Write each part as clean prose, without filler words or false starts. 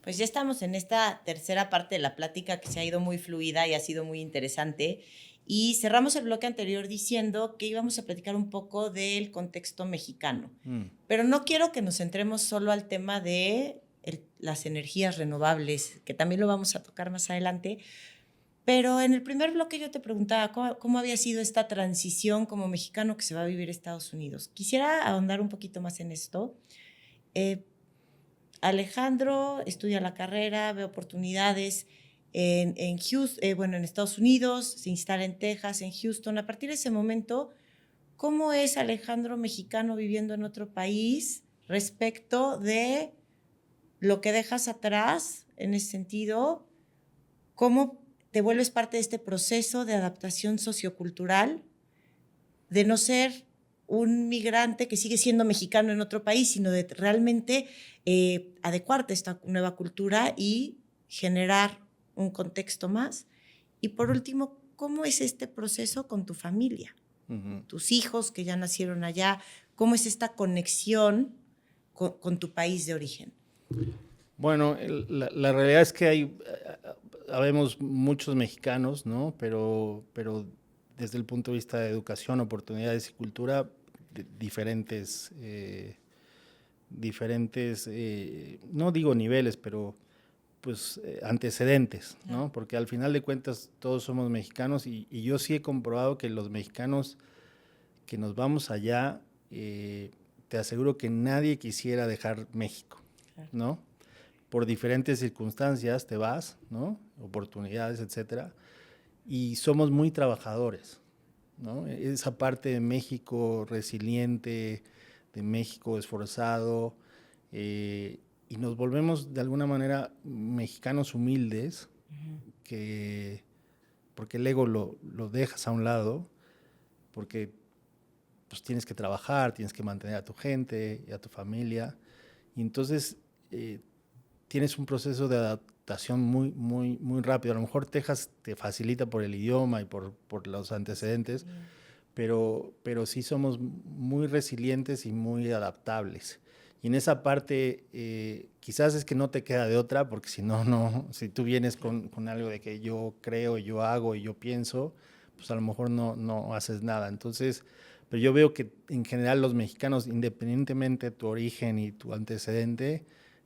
Pues ya estamos en esta tercera parte de la plática que se ha ido muy fluida y ha sido muy interesante. Y cerramos el bloque anterior diciendo que íbamos a platicar un poco del contexto mexicano. Pero no quiero que nos centremos solo al tema de las energías renovables, que también lo vamos a tocar más adelante. Pero en el primer bloque yo te preguntaba cómo había sido esta transición como mexicano que se va a vivir a Estados Unidos. Quisiera ahondar un poquito más en esto. Eh, Alejandro estudia la carrera, ve oportunidades en Houston, en Estados Unidos, se instala en Texas, en Houston. A partir de ese momento, ¿cómo es Alejandro mexicano viviendo en otro país respecto de lo que dejas atrás en ese sentido? ¿Cómo te vuelves parte de este proceso de adaptación sociocultural, de no ser un migrante que sigue siendo mexicano en otro país, sino de realmente adecuarte a esta nueva cultura y generar un contexto más? Y por último, ¿cómo es este proceso con tu familia? Tus hijos que ya nacieron allá, ¿cómo es esta conexión con tu país de origen? Bueno, la realidad es que habemos muchos mexicanos, ¿no? Pero desde el punto de vista de educación, oportunidades y cultura, diferentes, no digo niveles, pero pues antecedentes, ¿no? Porque al final de cuentas todos somos mexicanos y yo sí he comprobado que los mexicanos que nos vamos allá, te aseguro que nadie quisiera dejar México, ¿no? Por diferentes circunstancias te vas, ¿no? Oportunidades, etcétera, y somos muy trabajadores, ¿no? Esa parte de México resiliente, de México esforzado, y nos volvemos de alguna manera mexicanos humildes, que, porque el ego lo dejas a un lado, porque pues tienes que trabajar, tienes que mantener a tu gente y a tu familia, y entonces tienes un proceso de adaptación muy rápido. A lo mejor Texas te facilita por el idioma y por los antecedentes, pero sí somos muy resilientes y muy adaptables. Y en esa parte, quizás es que no te queda de otra, porque si no, si tú vienes con algo de que yo creo, yo hago y yo pienso, pues a lo mejor no haces nada. Entonces, pero yo veo que en general los mexicanos, independientemente de tu origen y tu antecedente,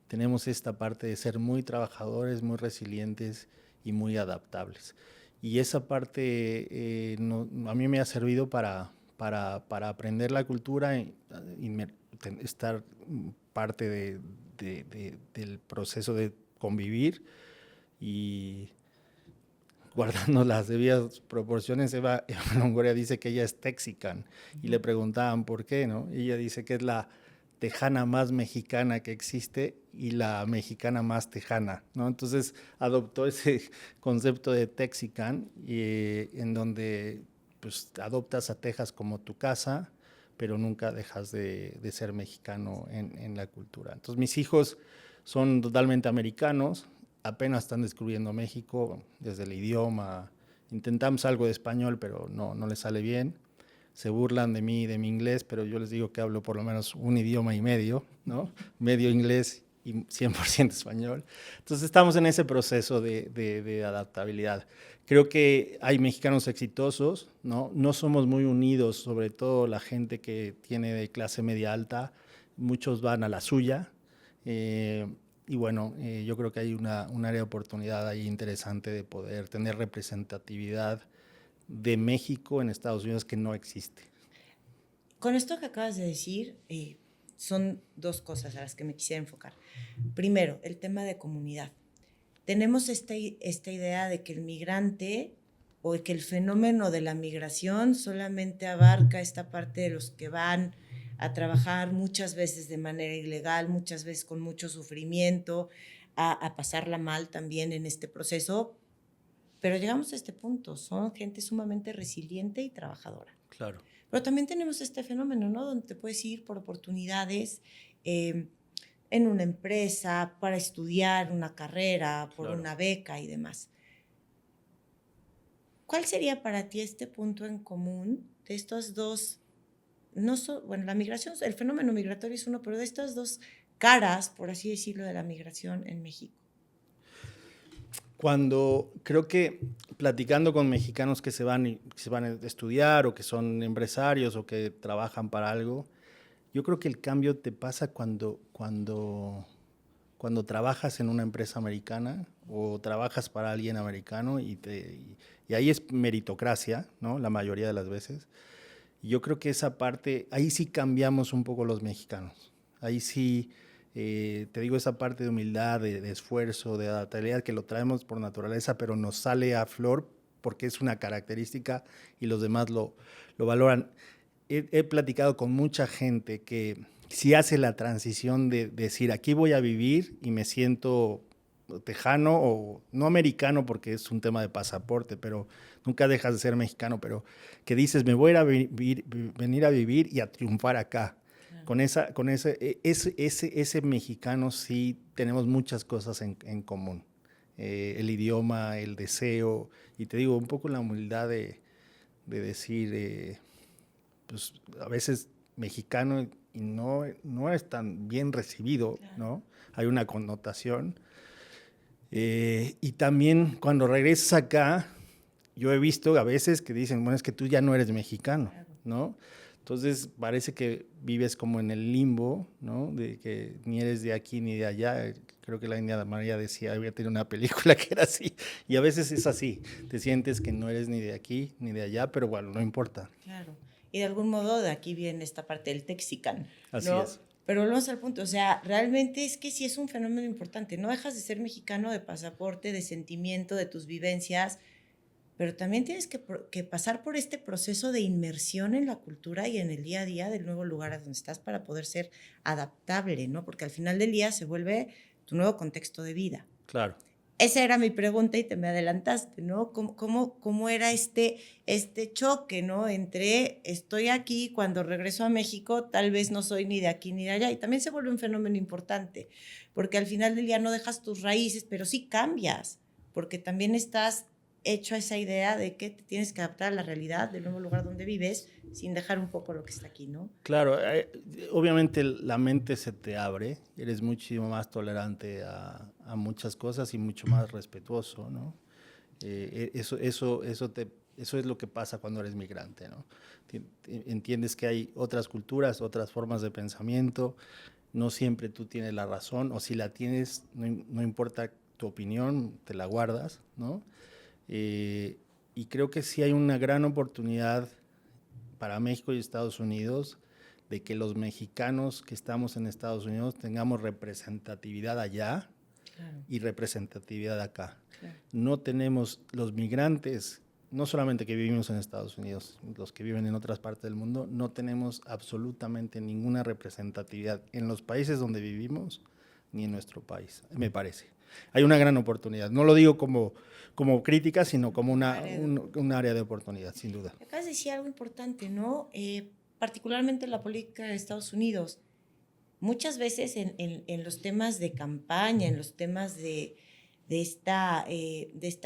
tenemos esta parte de ser muy trabajadores, muy resilientes y muy adaptables. Y esa parte a mí me ha servido para aprender la cultura y estar parte del proceso de convivir y guardando las debidas proporciones. Eva Longoria dice que ella es texican y le preguntaban por qué, ¿no? Y ella dice que es la tejana más mexicana que existe y la mexicana más tejana, ¿no? Entonces adoptó ese concepto de texican en donde pues adoptas a Texas como tu casa, pero nunca dejas de ser mexicano en la cultura. Entonces mis hijos son totalmente americanos, apenas están descubriendo México desde el idioma. Intentamos algo de español, pero no les sale bien. Se burlan de mí, de mi inglés, pero yo les digo que hablo por lo menos un idioma y medio, ¿no? Medio inglés y 100% español. Entonces estamos en ese proceso de adaptabilidad. Creo que hay mexicanos exitosos, ¿no? No somos muy unidos, sobre todo la gente que tiene de clase media alta. Muchos van a la suya. Y bueno, yo creo que hay un área de oportunidad ahí interesante de poder tener representatividad de México en Estados Unidos que no existe. Con esto que acabas de decir, son dos cosas a las que me quisiera enfocar. Primero, el tema de comunidad. Tenemos esta idea de que el migrante o de que el fenómeno de la migración solamente abarca esta parte de los que van a trabajar muchas veces de manera ilegal, muchas veces con mucho sufrimiento, a pasarla mal también en este proceso. Pero llegamos a este punto, son gente sumamente resiliente y trabajadora. Claro. Pero también tenemos este fenómeno, ¿no? Donde te puedes ir por oportunidades en una empresa, para estudiar una carrera, por Claro. una beca y demás. ¿Cuál sería para ti este punto en común de estos dos? Bueno, la migración, el fenómeno migratorio es uno, pero de estas dos caras, por así decirlo, de la migración en México. Creo que platicando con mexicanos que se van a estudiar o que son empresarios o que trabajan para algo, yo creo que el cambio te pasa cuando trabajas en una empresa americana o trabajas para alguien americano y ahí es meritocracia, ¿no? La mayoría de las veces. Y yo creo que esa parte, ahí sí cambiamos un poco los mexicanos. Ahí sí, te digo, esa parte de humildad, de esfuerzo, de adaptabilidad, que lo traemos por naturaleza, pero nos sale a flor porque es una característica y los demás lo valoran. He platicado con mucha gente que sí hace la transición de decir, aquí voy a vivir y me siento tejano o no americano porque es un tema de pasaporte, pero nunca dejas de ser mexicano, pero que dices, me voy a venir a vivir y a triunfar acá. Claro. Con ese mexicano sí tenemos muchas cosas en común. El idioma, el deseo, y te digo, un poco la humildad de decir, pues a veces mexicano y no es tan bien recibido, claro, ¿no? Hay una connotación. Y también cuando regresas acá, yo he visto a veces que dicen, bueno, es que tú ya no eres mexicano, ¿no? Entonces parece que vives como en el limbo, ¿no? De que ni eres de aquí ni de allá. Creo que la India María decía, había tenido una película que era así. Y a veces es así, te sientes que no eres ni de aquí ni de allá, pero bueno, no importa. Claro. Y de algún modo de aquí viene esta parte del texican, ¿no? Así es. Pero volvemos al punto, o sea, realmente es que sí es un fenómeno importante. No dejas de ser mexicano de pasaporte, de sentimiento, de tus vivencias, pero también tienes que pasar por este proceso de inmersión en la cultura y en el día a día del nuevo lugar a donde estás para poder ser adaptable, ¿no? Porque al final del día se vuelve tu nuevo contexto de vida. Claro. Esa era mi pregunta y te me adelantaste, ¿no? ¿Cómo era este choque, ¿no? Entre estoy aquí, cuando regreso a México, tal vez no soy ni de aquí ni de allá. Y también se vuelve un fenómeno importante, porque al final del día no dejas tus raíces, pero sí cambias, porque también estás hecho a esa idea de que te tienes que adaptar a la realidad del nuevo lugar donde vives, sin dejar un poco lo que está aquí, ¿no? Claro, obviamente la mente se te abre, eres muchísimo más tolerante a muchas cosas y mucho más respetuoso, ¿no? Eso es lo que pasa cuando eres migrante, ¿no? Entiendes que hay otras culturas, otras formas de pensamiento, no siempre tú tienes la razón, o si la tienes, no importa tu opinión, te la guardas, ¿no? Y creo que sí hay una gran oportunidad para México y Estados Unidos de que los mexicanos que estamos en Estados Unidos tengamos representatividad allá, claro, y representatividad acá. Claro. No tenemos los migrantes, no solamente que vivimos en Estados Unidos, los que viven en otras partes del mundo, no tenemos absolutamente ninguna representatividad en los países donde vivimos ni en nuestro país, me parece. Hay una gran oportunidad. No lo digo como crítica, sino como un área de oportunidad, sin duda. Acabas de decir algo importante, ¿no? Particularmente la política de Estados Unidos. Muchas veces en los temas de campaña, en los temas de esta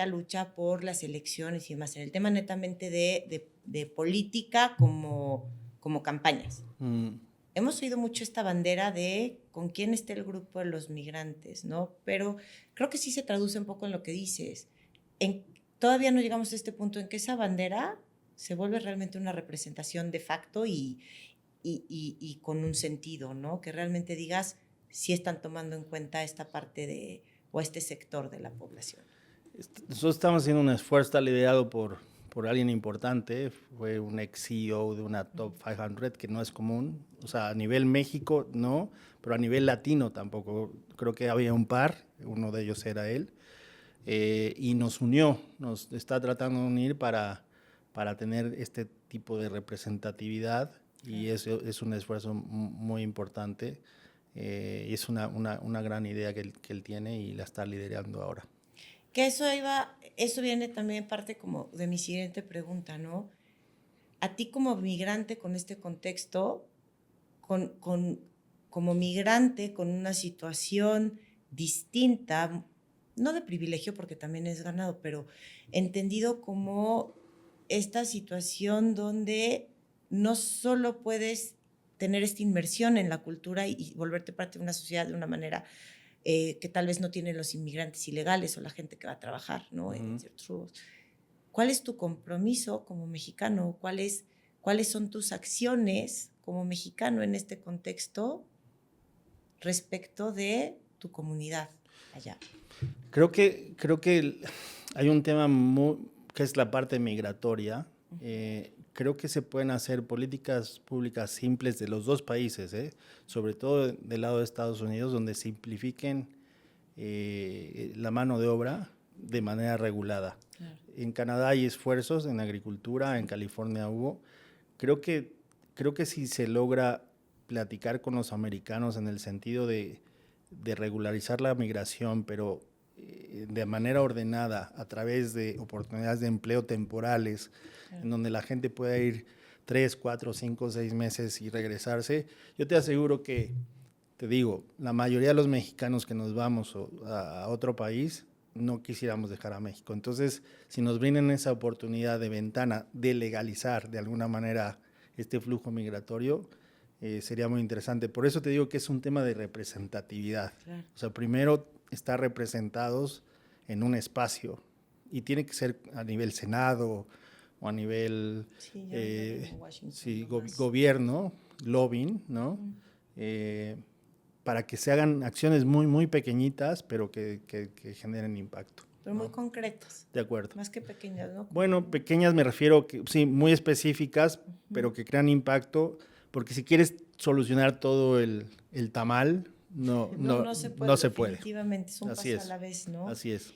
lucha por las elecciones y demás, en el tema netamente de política como campañas. Hemos oído mucho esta bandera de con quién está el grupo de los migrantes, ¿no? Pero creo que sí se traduce un poco en lo que dices. Todavía no llegamos a este punto en que esa bandera se vuelve realmente una representación de facto y con un sentido, ¿no? Que realmente digas si están tomando en cuenta esta parte o este sector de la población. Nosotros estamos haciendo un esfuerzo, está liderado por alguien importante, fue un ex CEO de una Top 500 que no es común, o sea, a nivel México no, pero a nivel latino tampoco, creo que había un par, uno de ellos era él, y nos unió, nos está tratando de unir para tener este tipo de representatividad, y eso es un esfuerzo muy importante, y es una gran idea que él tiene y la está liderando ahora. Que eso viene también parte como de mi siguiente pregunta, ¿no? A ti como migrante con este contexto, como migrante con una situación distinta, no de privilegio porque también es ganado, pero entendido como esta situación donde no solo puedes tener esta inmersión en la cultura y volverte parte de una sociedad de una manera que tal vez no tienen los inmigrantes ilegales o la gente que va a trabajar, ¿no? En ciertos rubros. ¿Cuál es tu compromiso como mexicano? ¿Cuáles son tus acciones como mexicano en este contexto respecto de tu comunidad allá? Creo que hay un tema que es la parte migratoria. Creo que se pueden hacer políticas públicas simples de los dos países, sobre todo del lado de Estados Unidos, donde simplifiquen la mano de obra de manera regulada. Claro. En Canadá hay esfuerzos en agricultura, en California hubo. Creo que si se logra platicar con los americanos en el sentido de regularizar la migración, pero de manera ordenada, a través de oportunidades de empleo temporales, en donde la gente pueda ir 3, 4, 5, 6 meses y regresarse, yo te aseguro que, te digo, la mayoría de los mexicanos que nos vamos a otro país, no quisiéramos dejar a México. Entonces, si nos brindan esa oportunidad de ventana de legalizar de alguna manera este flujo migratorio, sería muy interesante. Por eso te digo que es un tema de representatividad. Claro. O sea, primero estar representados en un espacio y tiene que ser a nivel Senado o a nivel gobierno, lobbying, ¿no? Para que se hagan acciones muy, muy pequeñitas, pero que generen impacto. Pero muy concretas. De acuerdo. Más que pequeñas, ¿no? Bueno, pequeñas me refiero, que sí, muy específicas, pero que crean impacto, porque si quieres solucionar todo el tamal, no se puede. Definitivamente, es un paso a la vez, ¿no? Así es.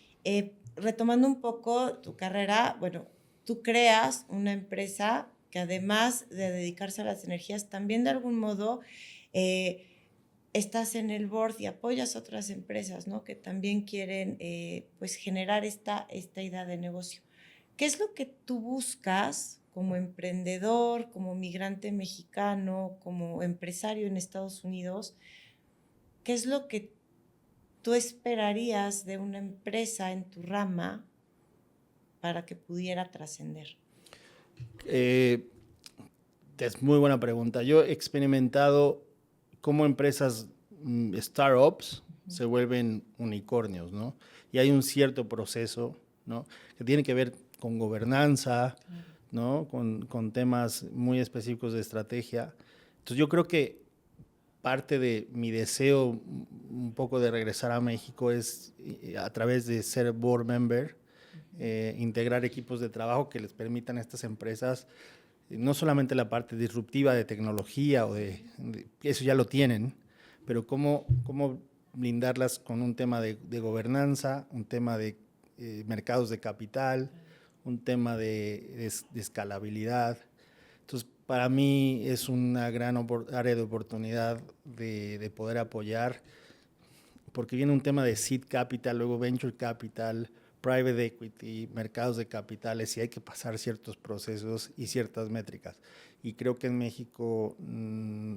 Retomando un poco tu carrera, bueno, tú creas una empresa que además de dedicarse a las energías, también de algún modo estás en el board y apoyas a otras empresas, ¿no? Que también quieren pues generar esta idea de negocio. ¿Qué es lo que tú buscas como emprendedor, como migrante mexicano, como empresario en Estados Unidos? ¿Qué es lo que tú esperarías de una empresa en tu rama para que pudiera trascender? Es muy buena pregunta. Yo he experimentado cómo empresas startups se vuelven unicornios, ¿no? Y hay un cierto proceso, ¿no? Que tiene que ver con gobernanza, ¿no? Con temas muy específicos de estrategia. Entonces yo creo que parte de mi deseo un poco de regresar a México es a través de ser board member, integrar equipos de trabajo que les permitan a estas empresas no solamente la parte disruptiva de tecnología o eso ya lo tienen, pero cómo blindarlas con un tema de gobernanza, un tema de mercados de capital, un tema de escalabilidad. Entonces, para mí es una gran área de oportunidad de poder apoyar, porque viene un tema de seed capital, luego venture capital, private equity, mercados de capitales, y hay que pasar ciertos procesos y ciertas métricas. Y creo que en México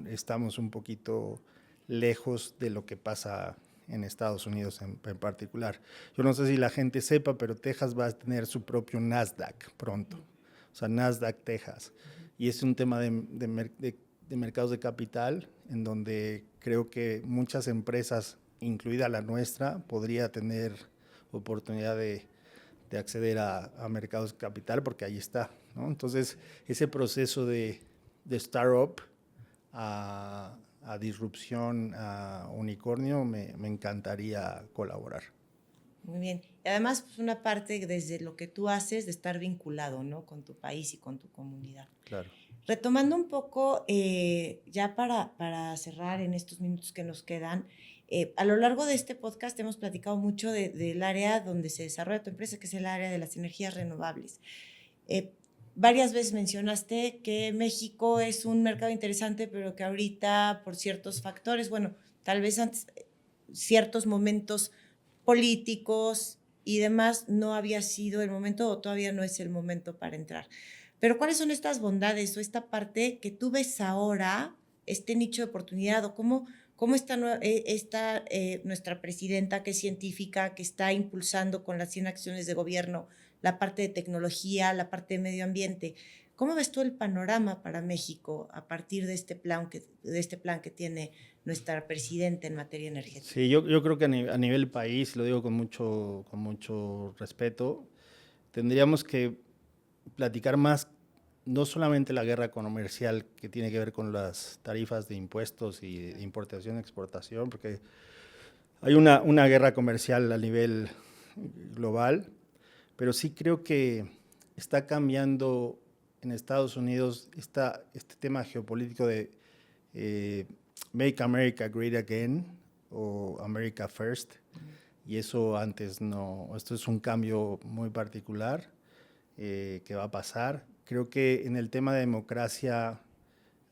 estamos un poquito lejos de lo que pasa en Estados Unidos en particular. Yo no sé si la gente sepa, pero Texas va a tener su propio Nasdaq pronto. O sea, Nasdaq Texas. Y es un tema de mercados de capital en donde creo que muchas empresas, incluida la nuestra, podría tener oportunidad de acceder a mercados de capital porque ahí está, ¿no? Entonces, ese proceso de startup a disrupción, a unicornio, me encantaría colaborar. Muy bien. Y además, pues una parte desde lo que tú haces de estar vinculado, ¿no? Con tu país y con tu comunidad. Claro. Retomando un poco, ya para cerrar en estos minutos que nos quedan, a lo largo de este podcast hemos platicado mucho del área donde se desarrolla tu empresa, que es el área de las energías renovables. Varias veces mencionaste que México es un mercado interesante, pero que ahorita por ciertos factores, bueno, tal vez antes, ciertos momentos políticos y demás, no había sido el momento o todavía no es el momento para entrar. Pero ¿cuáles son estas bondades o esta parte que tú ves ahora, este nicho de oportunidad o cómo está nuestra presidenta, que es científica, que está impulsando con las 100 acciones de gobierno la parte de tecnología, la parte de medio ambiente? ¿Cómo ves tú el panorama para México a partir de este plan que tiene nuestra presidenta en materia energética? Sí, yo creo que a nivel país, lo digo con mucho respeto, tendríamos que platicar más, no solamente la guerra comercial que tiene que ver con las tarifas de impuestos y de importación y exportación, porque hay una guerra comercial a nivel global, pero sí creo que está cambiando en Estados Unidos este tema geopolítico de Make America Great Again o America First, y eso antes no, esto es un cambio muy particular que va a pasar. Creo que en el tema de democracia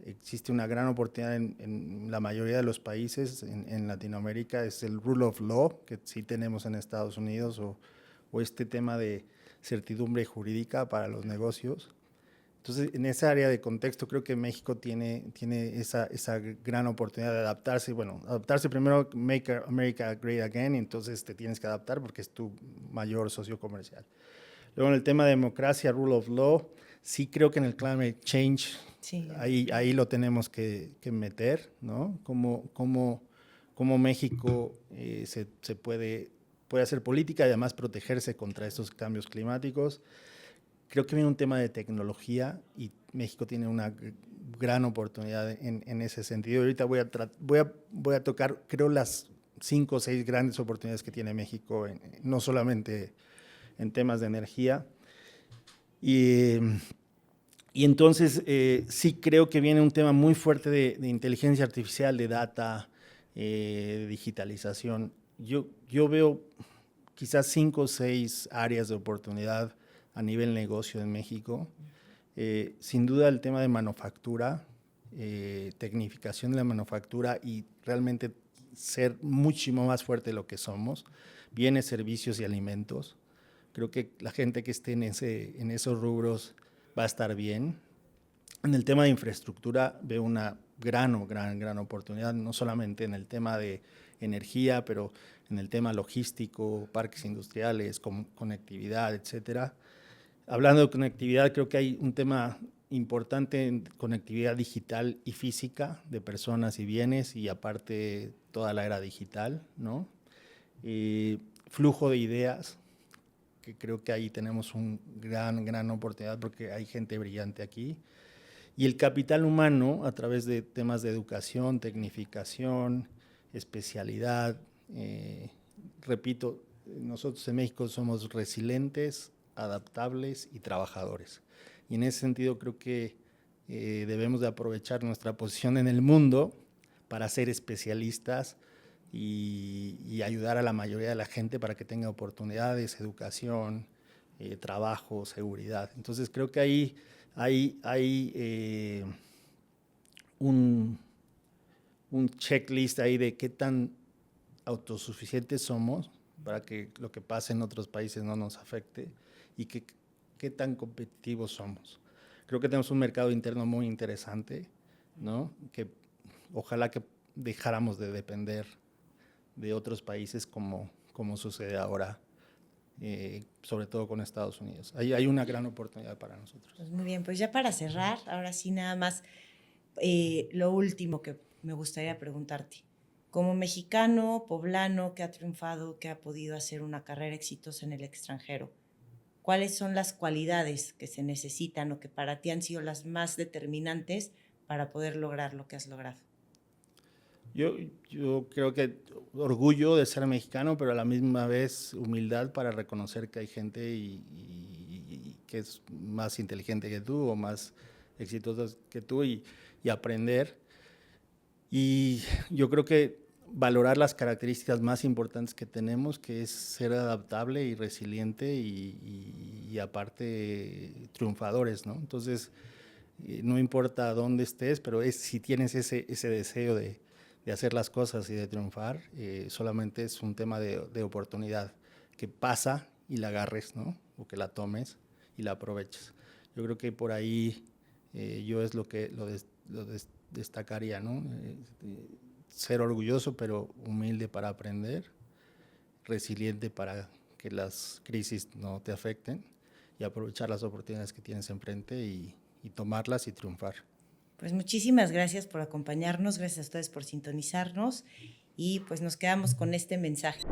existe una gran oportunidad en la mayoría de los países en Latinoamérica, es el rule of law que sí tenemos en Estados Unidos o este tema de certidumbre jurídica para los negocios. Entonces, en esa área de contexto, creo que México tiene esa gran oportunidad de adaptarse. Bueno, adaptarse primero, Make America Great Again, y entonces te tienes que adaptar porque es tu mayor socio comercial. Luego, en el tema de democracia, rule of law, sí creo que en el climate change, Sí. ahí lo tenemos que meter, ¿no? Cómo México se puede hacer política y además protegerse contra estos cambios climáticos. Creo que viene un tema de tecnología y México tiene una gran oportunidad en ese sentido. Ahorita voy a tocar, creo, las 5 o 6 grandes oportunidades que tiene México, no solamente en temas de energía. Y entonces sí creo que viene un tema muy fuerte de inteligencia artificial, de data, de digitalización. Yo veo quizás 5 o 6 áreas de oportunidad a nivel negocio en México. Sin duda el tema de manufactura, tecnificación de la manufactura y realmente ser muchísimo más fuerte de lo que somos, bienes, servicios y alimentos. Creo que la gente que esté en esos rubros va a estar bien. En el tema de infraestructura veo una gran oportunidad, no solamente en el tema de energía, pero en el tema logístico, parques industriales, conectividad, etcétera. Hablando de conectividad, creo que hay un tema importante en conectividad digital y física de personas y bienes, y aparte toda la era digital, ¿no? Flujo de ideas, que creo que ahí tenemos una gran oportunidad porque hay gente brillante aquí. Y el capital humano a través de temas de educación, tecnificación, especialidad. Repito, nosotros en México somos resilientes, adaptables y trabajadores. Y en ese sentido creo que debemos de aprovechar nuestra posición en el mundo para ser especialistas y ayudar a la mayoría de la gente para que tenga oportunidades, educación, trabajo, seguridad. Entonces creo que ahí hay un checklist ahí de qué tan autosuficientes somos para que lo que pase en otros países no nos afecte y qué tan competitivos somos. Creo que tenemos un mercado interno muy interesante, ¿no? Que ojalá que dejáramos de depender de otros países como sucede ahora, sobre todo con Estados Unidos. Hay una gran oportunidad para nosotros. Pues muy bien, pues ya para cerrar, ahora sí nada más lo último que me gustaría preguntarte. Como mexicano, poblano, que ha triunfado, que ha podido hacer una carrera exitosa en el extranjero, ¿cuáles son las cualidades que se necesitan o que para ti han sido las más determinantes para poder lograr lo que has logrado? Yo creo que orgullo de ser mexicano, pero a la misma vez humildad para reconocer que hay gente y que es más inteligente que tú o más exitosa que tú y aprender. Y yo creo que valorar las características más importantes que tenemos, que es ser adaptable y resiliente y aparte triunfadores, ¿no? Entonces, no importa dónde estés, pero si tienes ese deseo de hacer las cosas y de triunfar, solamente es un tema de oportunidad, que pasa y la agarres, ¿no? O que la tomes y la aproveches. Yo creo que por ahí yo es lo que destacaría, ¿no? Ser orgulloso, pero humilde para aprender, resiliente para que las crisis no te afecten y aprovechar las oportunidades que tienes enfrente y y tomarlas y triunfar. Pues muchísimas gracias por acompañarnos, gracias a ustedes por sintonizarnos y pues nos quedamos con este mensaje.